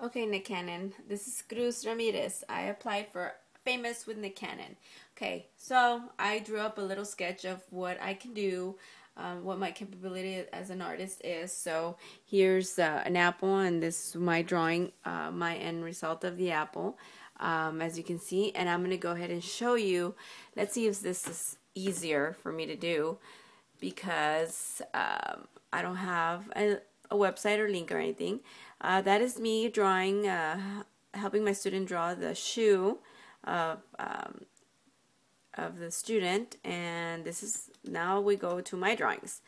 Okay, Nick Cannon. This is Cruz Ramirez. I applied for Famous with Nick Cannon. Okay, so I drew up a little sketch of what I can do, what my capability as an artist is. So here's an apple, and this is my drawing, my end result of the apple, as you can see. And I'm going to go ahead and show you. Let's see if this is easier for me to do because I don't have a website or link or anything. That is me drawing, helping my student draw the shoe of the student, and this is, now we go to my drawings.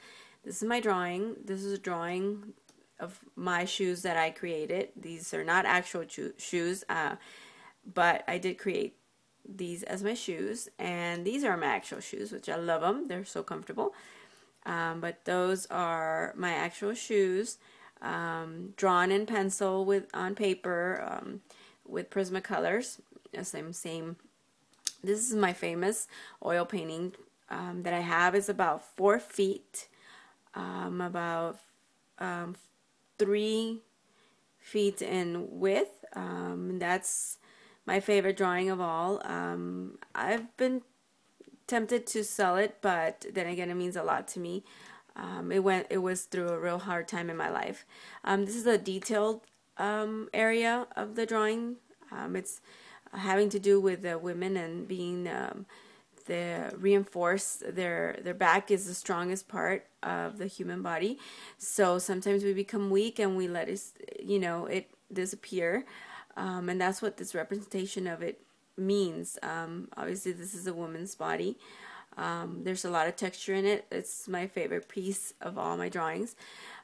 This is my drawing. This is a drawing of my shoes that I created. These are not actual shoes, but I did create these as my shoes, and these are my actual shoes, which I love them. They're so comfortable. But those are my actual shoes, drawn in pencil on paper, with Prismacolors. Same. This is my famous oil painting that I have. Is about 4 feet, about 3 feet in width. That's my favorite drawing of all. I've been tempted to sell it, but then again, it means a lot to me. It was through a real hard time in my life. This is a detailed area of the drawing. It's having to do with the women and being reinforced. Their back is the strongest part of the human body. So sometimes we become weak and we let it disappear. And that's what this representation of it means. Obviously, this is a woman's body. There's a lot of texture in it. It's my favorite piece of all my drawings.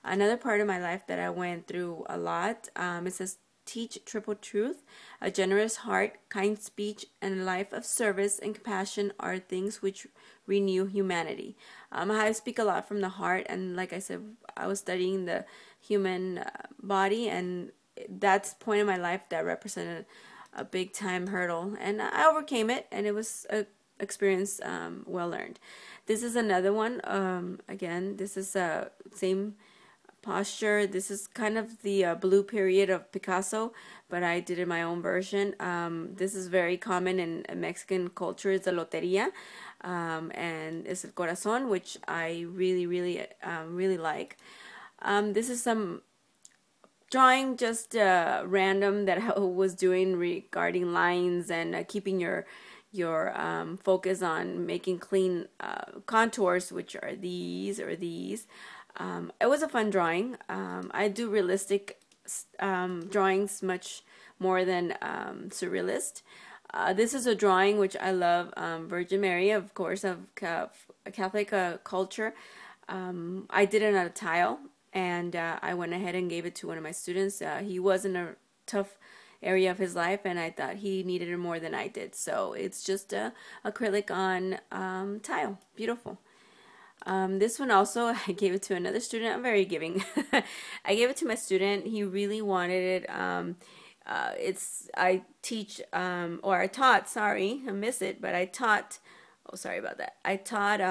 Another part of my life that I went through a lot, it says, teach triple truth, a generous heart, kind speech, and a life of service and compassion are things which renew humanity. I speak a lot from the heart, and like I said, I was studying the human body, and that's a point in my life that represented a big time hurdle, and I overcame it, and it was a experience well learned. This is another one. Again, this is same posture. This is kind of the blue period of Picasso, but I did it my own version. This is very common in Mexican culture. It's a loteria, and it's el corazón, which I really like. This is some drawing, just random, that I was doing regarding lines and keeping your focus on making clean contours, which are these or these. It was a fun drawing. I do realistic drawings much more than surrealist. This is a drawing which I love, Virgin Mary, of course, of Catholic culture. I did it on a tile, and I went ahead and gave it to one of my students. He was in a tough area of his life, and I thought he needed it more than I did. So it's just acrylic on tile. Beautiful. This one also, I gave it to another student. I'm very giving. I gave it to my student. He really wanted it. I teach, or I taught, sorry, I miss it, but I taught, oh, sorry about that. I taught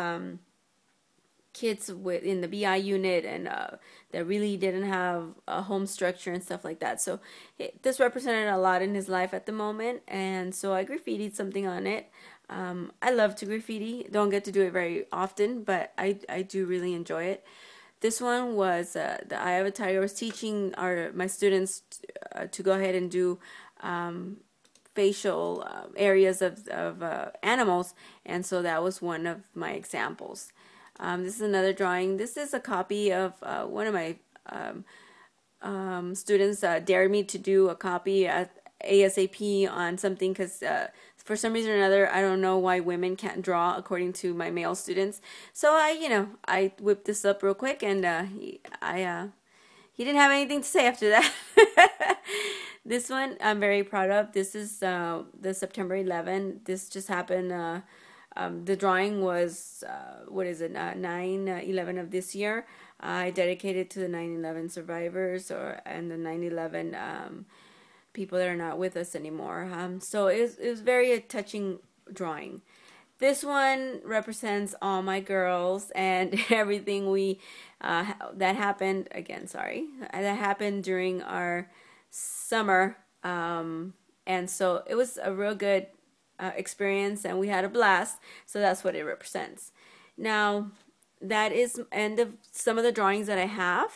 kids in the BI unit, and that really didn't have a home structure and stuff like that. So this represented a lot in his life at the moment, and so I graffitied something on it. I love to graffiti. Don't get to do it very often, but I do really enjoy it. This one was the Eye of a Tiger. I was teaching my students to go ahead and do facial areas of animals, and so that was one of my examples. This is another drawing. This is a copy of one of my students dared me to do a copy at ASAP on something, because for some reason or another, I don't know why women can't draw according to my male students. So I whipped this up real quick, and he didn't have anything to say after that. This one I'm very proud of. This is the September 11. This just happened. The drawing was, 9/11 of this year. I dedicated to the 9/11 survivors, and the 9/11 people that are not with us anymore. So it was very a touching drawing. This one represents all my girls and everything that happened. Again, sorry, that happened during our summer. And so it was a real good experience, and we had a blast. So that's what it represents. Now, that is end of some of the drawings that I have.